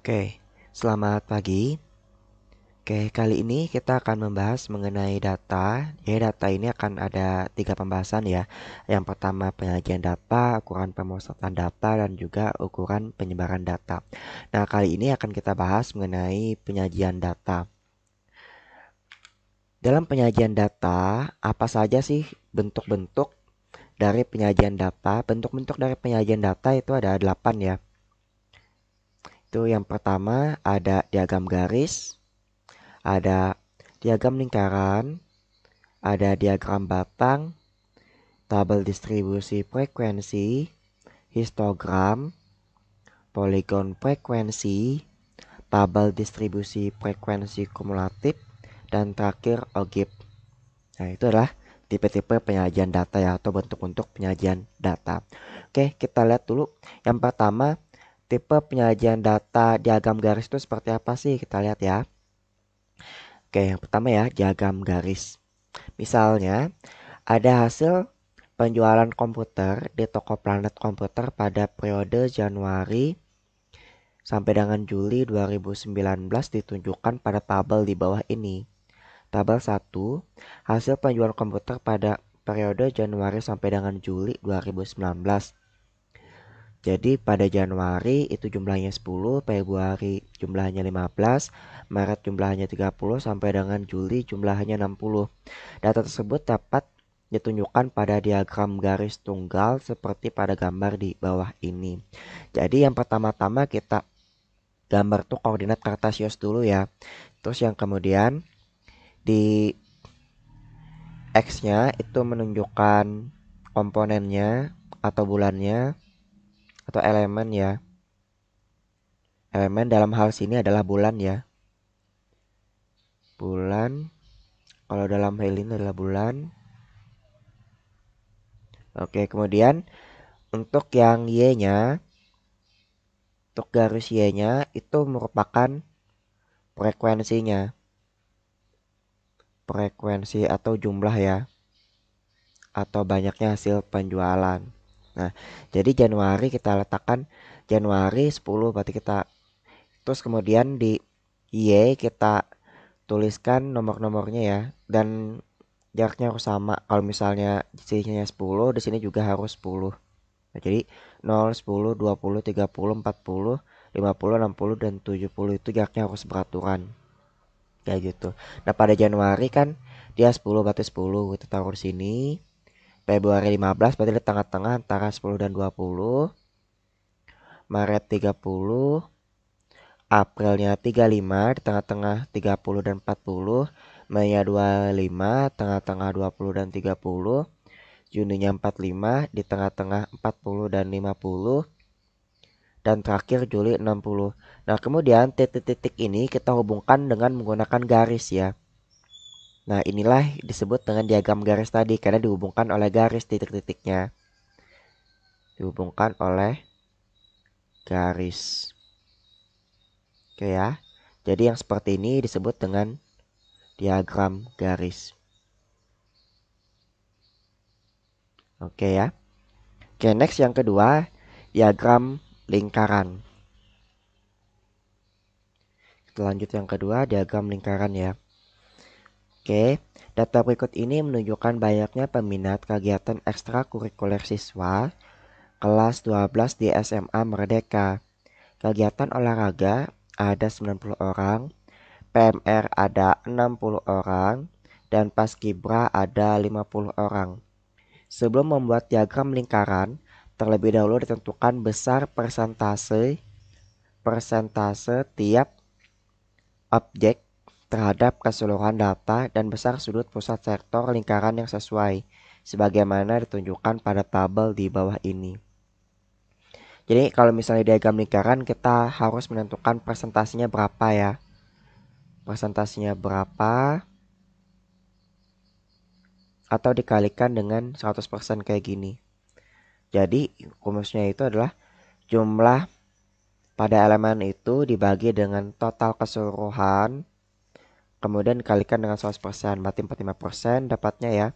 Oke, selamat pagi. Oke, kali ini kita akan membahas mengenai data. Ya, data ini akan ada 3 pembahasan ya. Yang pertama penyajian data, ukuran pemusatan data, dan juga ukuran penyebaran data. Nah, kali ini akan kita bahas mengenai penyajian data. Dalam penyajian data, apa saja sih bentuk-bentuk dari penyajian data? Bentuk-bentuk dari penyajian data itu ada 8 ya. Itu yang pertama ada diagram garis, ada diagram lingkaran, ada diagram batang, tabel distribusi frekuensi, histogram, poligon frekuensi, tabel distribusi frekuensi kumulatif, dan terakhir OGIF. Nah, itu adalah tipe-tipe penyajian data ya, atau bentuk-bentuk penyajian data. Oke, kita lihat dulu. Yang pertama, tipe penyajian data diagram garis itu seperti apa sih? Kita lihat ya. Oke, yang pertama ya, diagram garis. Misalnya, ada hasil penjualan komputer di toko Planet Komputer pada periode Januari sampai dengan Juli 2019 ditunjukkan pada tabel di bawah ini. Tabel 1, hasil penjualan komputer pada periode Januari sampai dengan Juli 2019. Jadi pada Januari itu jumlahnya 10, Februari jumlahnya 15, Maret jumlahnya 30, sampai dengan Juli jumlahnya 60. Data tersebut dapat ditunjukkan pada diagram garis tunggal seperti pada gambar di bawah ini. Jadi yang pertama-tama kita gambar tuh koordinat Kartasius dulu ya. Terus yang kemudian di X-nya itu menunjukkan komponennya atau bulannya atau elemen ya. Elemen dalam hal sini adalah bulan ya. Bulan, kalau dalam hal ini adalah bulan. Oke, kemudian untuk yang Y-nya, untuk garis Y-nya itu merupakan frekuensinya. Frekuensi atau jumlah ya. Atau banyaknya hasil penjualan. Nah, jadi Januari kita letakkan Januari 10, berarti kita terus kemudian di Y kita tuliskan nomor-nomornya ya, dan jaraknya harus sama. Kalau misalnya sisinya 10, di sini juga harus 10. Nah, jadi 0, 10, 20, 30, 40, 50, 60, dan 70 itu jaraknya harus beraturan. Kayak gitu. Nah, pada Januari kan dia 10, berarti 10 itu taruh di sini. Februari 15 berarti di tengah-tengah antara 10 dan 20. Maret 30, Aprilnya 35 di tengah-tengah 30 dan 40. Meinya 25, tengah-tengah 20 dan 30. Juninya 45 di tengah-tengah 40 dan 50. Dan terakhir Juli 60. Nah, kemudian titik-titik ini kita hubungkan dengan menggunakan garis ya. Nah, inilah disebut dengan diagram garis tadi karena dihubungkan oleh garis titik-titiknya. Dihubungkan oleh garis. Oke ya. Jadi yang seperti ini disebut dengan diagram garis. Oke ya. Oke, next yang kedua, diagram lingkaran. Kita lanjut yang kedua, diagram lingkaran ya. Oke, data berikut ini menunjukkan banyaknya peminat kegiatan ekstrakurikuler siswa kelas 12 di SMA Merdeka. Kegiatan olahraga ada 90 orang, PMR ada 60 orang, dan Paskibra ada 50 orang. Sebelum membuat diagram lingkaran, terlebih dahulu ditentukan besar persentase tiap objek terhadap keseluruhan data dan besar sudut pusat sektor lingkaran yang sesuai, sebagaimana ditunjukkan pada tabel di bawah ini. Jadi kalau misalnya diagram lingkaran kita harus menentukan presentasinya berapa ya. Presentasinya berapa atau dikalikan dengan 100% kayak gini. Jadi rumusnya itu adalah jumlah pada elemen itu dibagi dengan total keseluruhan, kemudian dikalikan dengan 100%, berarti 45% dapatnya ya.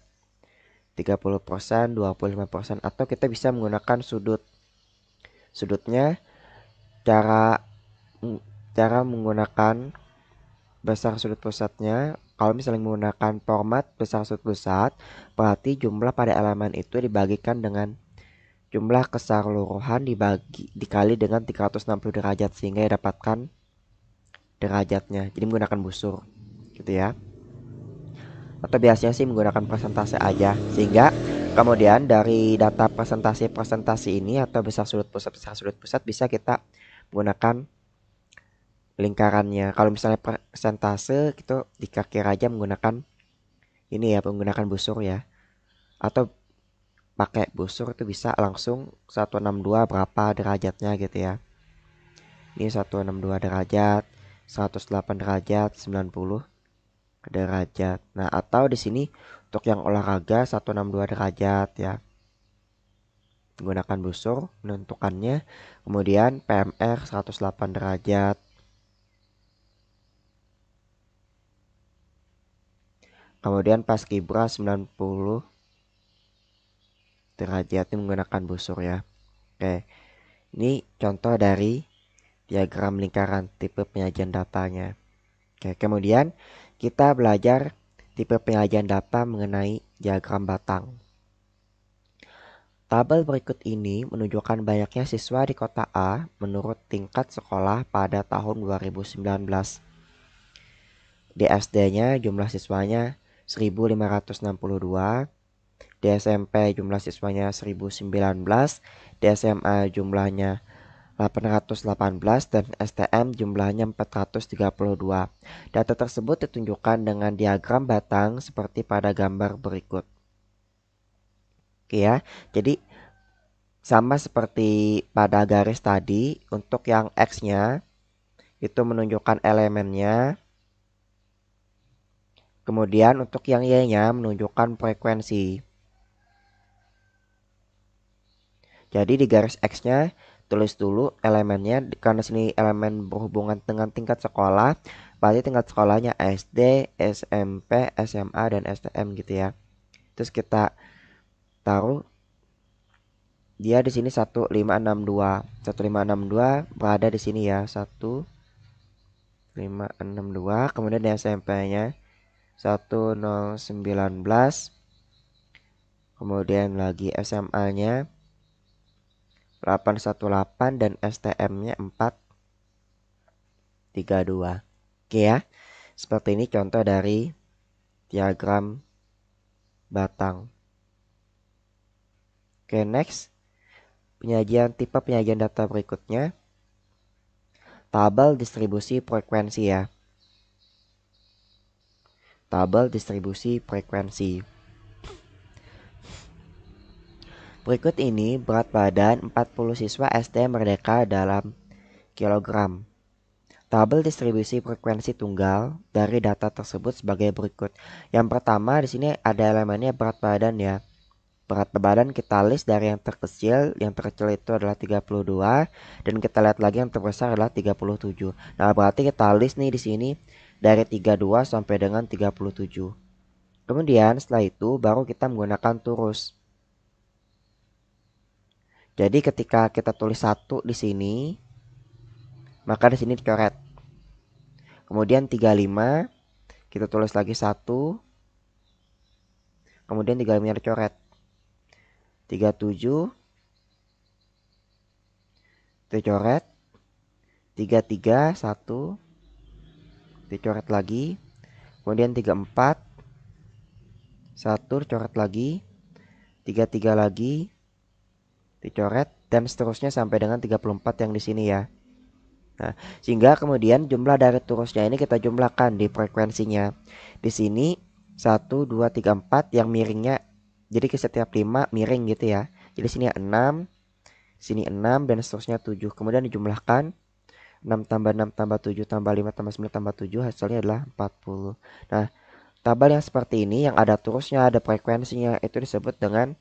30%, 25%, atau kita bisa menggunakan sudut. Sudutnya cara cara menggunakan besar sudut pusatnya. Kalau misalnya menggunakan format besar sudut pusat, berarti jumlah pada elemen itu dibagikan dengan jumlah keseluruhan dikali dengan 360 derajat sehingga dapatkan derajatnya. Jadi menggunakan busur gitu ya. Atau biasanya sih menggunakan persentase aja. Sehingga kemudian dari data presentasi ini atau besar sudut pusat bisa kita menggunakan lingkarannya. Kalau misalnya persentase gitu dikakir aja menggunakan ini ya, menggunakan busur ya. Atau pakai busur itu bisa langsung 162 berapa derajatnya gitu ya. Ini 162 derajat, 108 derajat, 90 derajat. Nah, atau di sini untuk yang olahraga 162 derajat ya. Menggunakan busur menentukannya. Kemudian PMR 108 derajat. Kemudian paskibra 90 derajat ini menggunakan busur ya. Oke. Ini contoh dari diagram lingkaran tipe penyajian datanya. Oke, kemudian kita belajar tipe penyajian data mengenai diagram batang. Tabel berikut ini menunjukkan banyaknya siswa di kota A menurut tingkat sekolah pada tahun 2019. Di SD-nya jumlah siswanya 1562, di SMP jumlah siswanya 1019, di SMA jumlahnya 818 dan STM jumlahnya 432. Data tersebut ditunjukkan dengan diagram batang seperti pada gambar berikut. Oke ya, jadi sama seperti pada garis tadi, untuk yang X-nya itu menunjukkan elemennya. Kemudian untuk yang Y-nya menunjukkan frekuensi. Jadi di garis X-nya tulis dulu elemennya, karena sini elemen berhubungan dengan tingkat sekolah, berarti tingkat sekolahnya SD, SMP, SMA, dan STM gitu ya. Terus kita taruh dia di sini 1562. 1562 berada di sini ya. 1562. Kemudian di SMP-nya 1019. Kemudian lagi SMA-nya 818 dan STM-nya 432. Oke ya. Seperti ini contoh dari diagram batang. Oke, next. Tipe penyajian data berikutnya. Tabel distribusi frekuensi ya. Tabel distribusi frekuensi. Berikut ini berat badan 40 siswa SD Merdeka dalam kilogram. Tabel distribusi frekuensi tunggal dari data tersebut sebagai berikut. Yang pertama di sini ada elemennya berat badan ya. Berat badan kita list dari yang terkecil. Yang terkecil itu adalah 32 dan kita lihat lagi yang terbesar adalah 37. Nah, berarti kita list nih di sini dari 32 sampai dengan 37. Kemudian setelah itu baru kita menggunakan turus. Jadi ketika kita tulis 1 di sini, maka di sini dicoret. Kemudian 35 kita tulis lagi 1. Kemudian 35 dicoret. 37 dicoret. 33 1 dicoret lagi. Kemudian 34 1 dicoret lagi. 33 lagi dicoret dan seterusnya sampai dengan 34 yang di sini ya. Nah, sehingga kemudian jumlah dari turusnya ini kita jumlahkan di frekuensinya. Di sini 1 2 3 4 yang miringnya, jadi ke setiap 5 miring gitu ya. Jadi sini 6, sini 6 dan seterusnya 7. Kemudian dijumlahkan 6 tambah 6 tambah 7 tambah 5 tambah 9 tambah 7 hasilnya adalah 40. Nah, tabel yang seperti ini yang ada turusnya, ada frekuensinya itu disebut dengan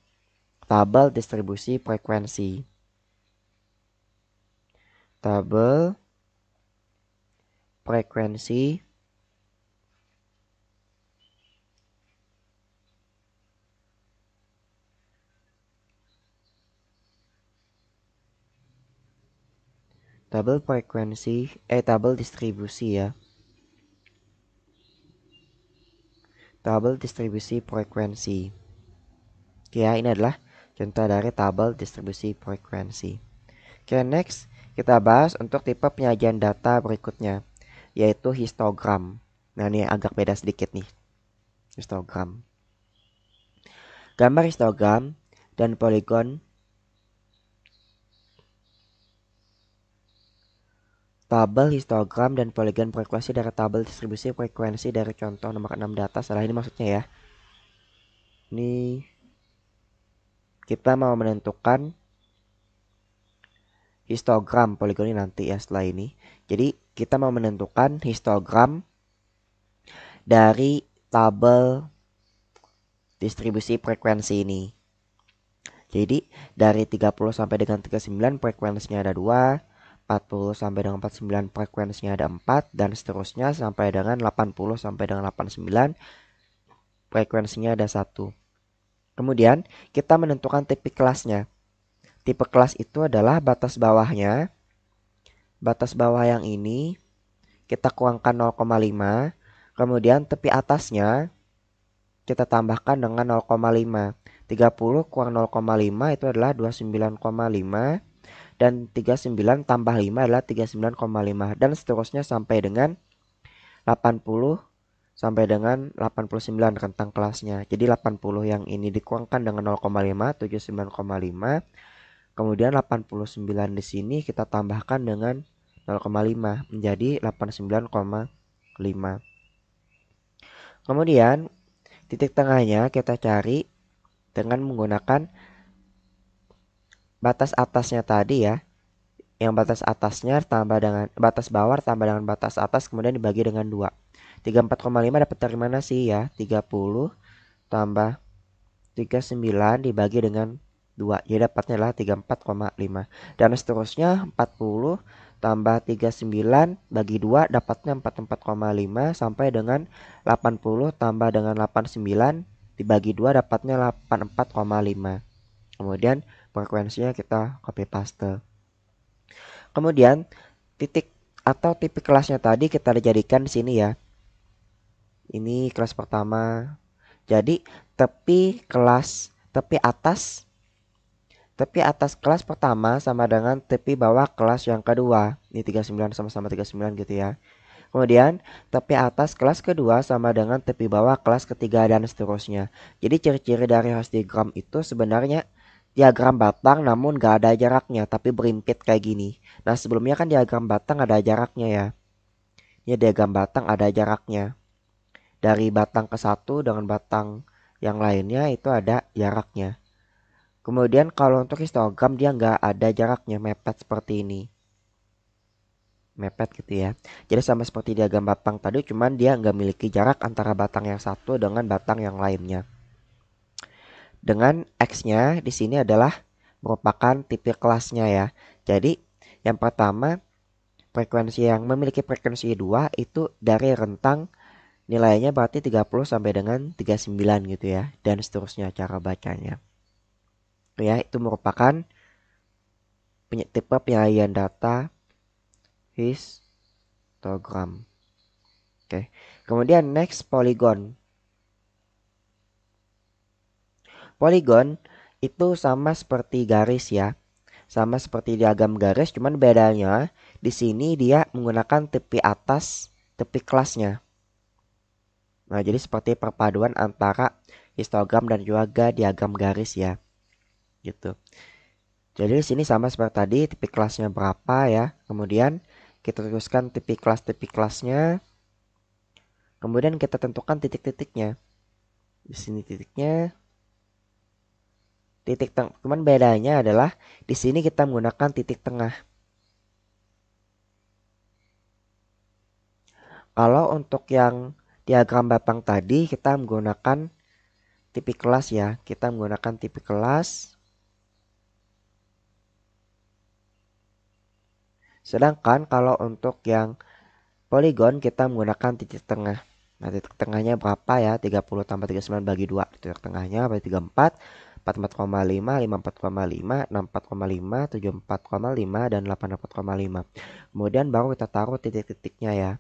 tabel distribusi frekuensi. Tabel frekuensi tabel frekuensi, tabel distribusi ya. Tabel distribusi frekuensi. Oke ya, ini adalah contoh dari tabel distribusi frekuensi. Oke, next kita bahas untuk tipe penyajian data berikutnya, yaitu histogram. Nah, ini agak beda sedikit nih. Histogram. Gambar histogram dan poligon tabel histogram dan poligon frekuensi dari tabel distribusi frekuensi dari contoh nomor 6 data. Salah ini maksudnya ya. Ini kita mau menentukan histogram poligon ini nanti ya setelah ini. Jadi kita mau menentukan histogram dari tabel distribusi frekuensi ini. Jadi dari 30 sampai dengan 39 frekuensinya ada 2, 40 sampai dengan 49 frekuensinya ada 4, dan seterusnya sampai dengan 80 sampai dengan 89 frekuensinya ada 1. Kemudian kita menentukan tipe kelasnya. Tipe kelas itu adalah batas bawahnya. Batas bawah yang ini kita kurangkan 0,5. Kemudian tepi atasnya kita tambahkan dengan 0,5. 30 kurang 0,5 itu adalah 29,5. Dan 39 tambah 5 adalah 39,5. Dan seterusnya sampai dengan 80 sampai dengan 89 rentang kelasnya. Jadi 80 yang ini dikurangkan dengan 0,5, 79,5. Kemudian 89 di sini kita tambahkan dengan 0,5 menjadi 89,5. Kemudian titik tengahnya kita cari dengan menggunakan batas atasnya tadi ya. Yang batas atasnya tambah dengan batas bawah tambah dengan batas atas kemudian dibagi dengan 2. 34,5 dapat dari mana sih ya? 30 tambah 39 dibagi dengan 2. Jadi dapatnya adalah 34,5. Dan seterusnya 40 tambah 39 bagi 2 dapatnya 44,5 sampai dengan 80 tambah dengan 89 dibagi 2 dapatnya 84,5. Kemudian frekuensinya kita copy paste. Kemudian titik atau tipe kelasnya tadi kita jadikan di sini ya. Ini kelas pertama. Jadi tepi atas kelas pertama sama dengan tepi bawah kelas yang kedua. Ini 39 sama-sama 39 gitu ya. Kemudian tepi atas kelas kedua sama dengan tepi bawah kelas ketiga dan seterusnya. Jadi ciri-ciri dari histogram itu sebenarnya diagram batang namun gak ada jaraknya tapi berimpit kayak gini. Nah sebelumnya kan diagram batang ada jaraknya ya. Ini diagram batang ada jaraknya. Dari batang ke satu dengan batang yang lainnya itu ada jaraknya. Kemudian kalau untuk histogram dia nggak ada jaraknya, mepet seperti ini. Mepet gitu ya. Jadi sama seperti diagram batang tadi, cuman dia nggak memiliki jarak antara batang yang satu dengan batang yang lainnya. Dengan X-nya di sini adalah merupakan tipe kelasnya ya. Jadi yang pertama frekuensi yang memiliki frekuensi 2 itu dari rentang nilainya berarti 30 sampai dengan 39 gitu ya. Dan seterusnya cara bacanya. Ya, itu merupakan tipe penyajian data histogram. Oke. Kemudian next polygon. Polygon itu sama seperti garis ya. Sama seperti diagram garis, cuman bedanya di sini dia menggunakan tepi atas, tepi kelasnya. Nah, jadi seperti perpaduan antara histogram dan juga diagram garis ya. Gitu. Jadi di sini sama seperti tadi, tipe kelasnya berapa ya. Kemudian kita tuliskan tipe kelasnya. Kemudian kita tentukan titik-titiknya. Di sini titiknya. Cuman bedanya adalah di sini kita menggunakan titik tengah. Kalau untuk yang diagram batang tadi kita menggunakan tipe kelas ya. Kita menggunakan tipe kelas. Sedangkan kalau untuk yang polygon kita menggunakan titik tengah. Nah, titik tengahnya berapa ya? 30 tambah 39 bagi 2. Titik tengahnya berarti 34. 44,5, 54,5, 64,5, 74,5, dan 84,5. Kemudian baru kita taruh titik-titiknya ya.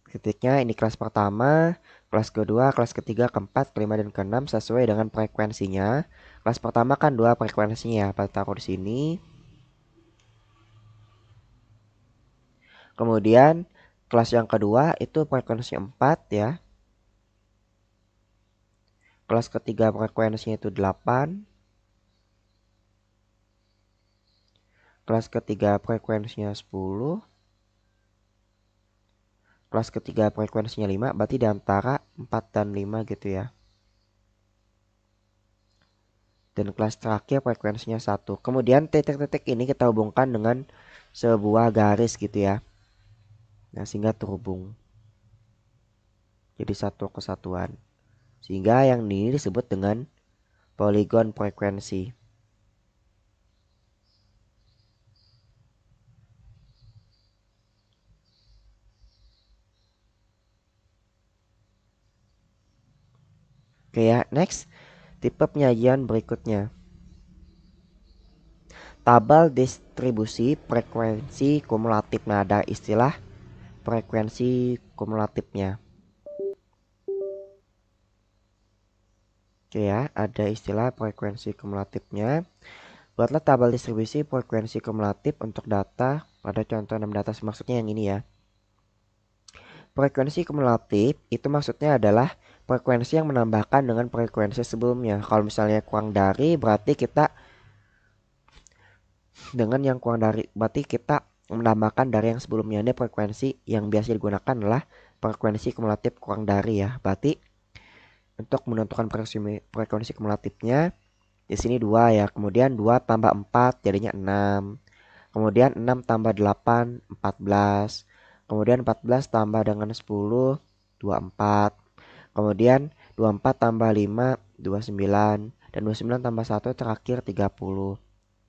Titiknya ini kelas pertama, kelas kedua, kelas ketiga, keempat, kelima, dan keenam sesuai dengan frekuensinya. Kelas pertama kan 2 frekuensinya, kita taruh di sini. Kemudian kelas yang kedua itu frekuensi 4 ya. Kelas ketiga frekuensinya itu 8. Kelas ketiga frekuensinya 10. Kelas ketiga frekuensinya 5, berarti di antara 4 dan 5 gitu ya. Dan kelas terakhir frekuensinya 1. Kemudian titik-titik ini kita hubungkan dengan sebuah garis gitu ya. Nah, sehingga terhubung. Jadi satu kesatuan. Sehingga yang ini disebut dengan poligon frekuensi. Oke ya, next. Tipe penyajian berikutnya. Tabel distribusi frekuensi kumulatif. Nah, ada istilah frekuensi kumulatifnya. Oke ya, ada istilah frekuensi kumulatifnya. Buatlah tabel distribusi frekuensi kumulatif untuk data pada contoh 6 data. Maksudnya yang ini ya. Frekuensi kumulatif itu maksudnya adalah frekuensi yang menambahkan dengan frekuensi sebelumnya. Kalau misalnya kurang dari, berarti kita menambahkan dari yang sebelumnya. Ini frekuensi yang biasa digunakan adalah frekuensi kumulatif kurang dari ya. Berarti untuk menentukan frekuensi kumulatifnya di sini 2 ya. Kemudian 2 tambah 4 jadinya 6. Kemudian 6 tambah 8 14. Kemudian 14 tambah dengan 10 24. Kemudian 24 tambah 5 29. Dan 29 tambah 1 terakhir 30.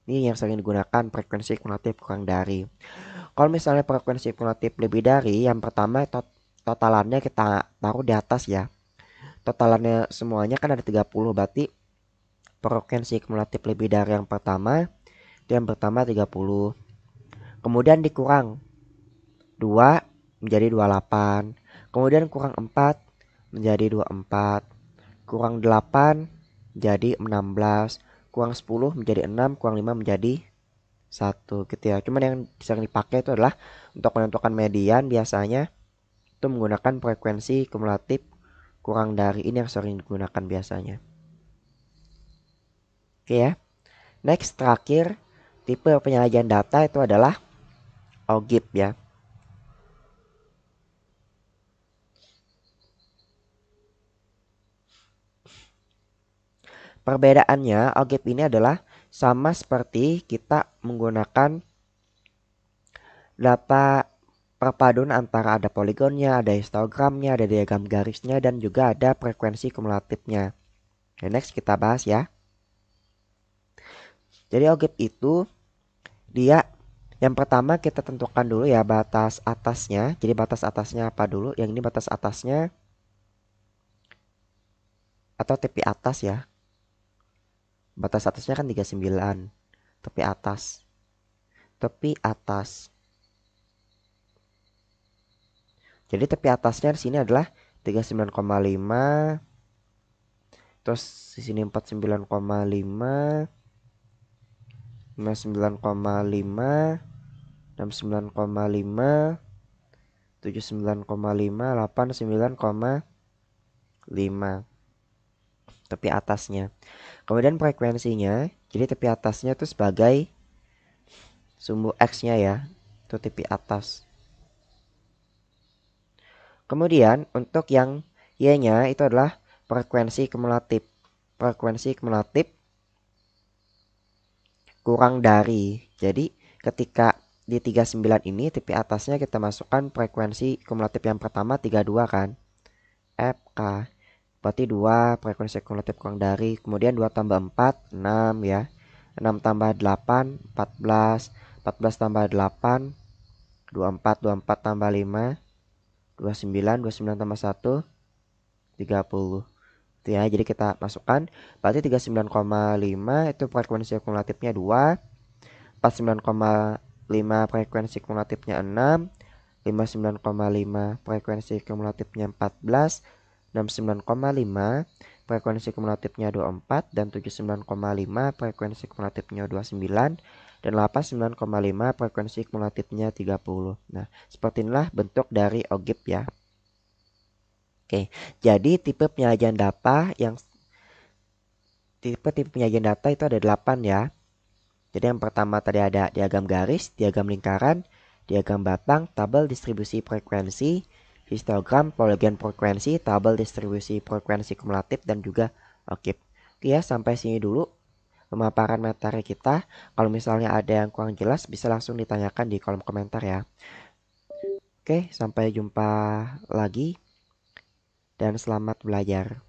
Ini yang sering digunakan frekuensi kumulatif kurang dari. Kalau misalnya frekuensi kumulatif lebih dari, yang pertama totalannya kita taruh di atas ya. Totalannya semuanya kan ada 30, berarti frekuensi kumulatif lebih dari yang pertama, itu yang pertama 30. Kemudian dikurang 2 menjadi 28. Kemudian kurang 4 menjadi 24. Kurang 8 menjadi 16. Kurang 10 menjadi 6. Kurang 5 menjadi 1 gitu ya. Cuman yang sering dipakai itu adalah untuk menentukan median, biasanya itu menggunakan frekuensi kumulatif kurang dari. Ini yang sering digunakan biasanya. Oke ya. Next, terakhir tipe penyajian data itu adalah OGIP ya. Perbedaannya, OGIP ini adalah sama seperti kita menggunakan data perpaduan antara ada poligonnya, ada histogramnya, ada diagram garisnya, dan juga ada frekuensi kumulatifnya. Oke, next kita bahas ya. Jadi OGIP itu dia yang pertama kita tentukan dulu ya batas atasnya. Jadi batas atasnya apa dulu? Yang ini batas atasnya atau tepi atas ya. Batas atasnya kan 39. Tepi atas. Tepi atas. Jadi tepi atasnya di sini adalah 39,5. Terus di sini 49,5. 59,5. 69,5. 79,5. 89,5. Tepi atasnya. Kemudian frekuensinya, jadi tepi atasnya itu sebagai sumbu X-nya ya. Itu tepi atas. Kemudian untuk yang Y-nya itu adalah frekuensi kumulatif. Frekuensi kumulatif kurang dari. Jadi ketika di 39 ini tepi atasnya kita masukkan frekuensi kumulatif yang pertama 32 kan. FK. Berarti 2 frekuensi kumulatif kurang dari. Kemudian 2 tambah 4 6 ya. 6 tambah 8 14. 14 tambah 8 24. 24 tambah 5 29. 29 tambah 1 30. Itu ya, jadi kita masukkan, berarti 39,5 itu frekuensi kumulatifnya 2, 49,5 frekuensi kumulatifnya 6, 59,5 frekuensi kumulatifnya 14, 69,5 frekuensi kumulatifnya 24, dan 79,5 frekuensi kumulatifnya 29, dan 89,5 frekuensi kumulatifnya 30. Nah, seperti inilah bentuk dari OGIP ya. Oke, jadi tipe penyajian data penyajian data itu ada 8 ya. Jadi yang pertama tadi ada diagram garis, diagram lingkaran, diagram batang, tabel distribusi frekuensi, histogram, pologen frekuensi, tabel distribusi frekuensi kumulatif, dan juga OKIP. Oke ya, sampai sini dulu pemaparan materi kita. Kalau misalnya ada yang kurang jelas bisa langsung ditanyakan di kolom komentar ya. Oke, sampai jumpa lagi dan selamat belajar.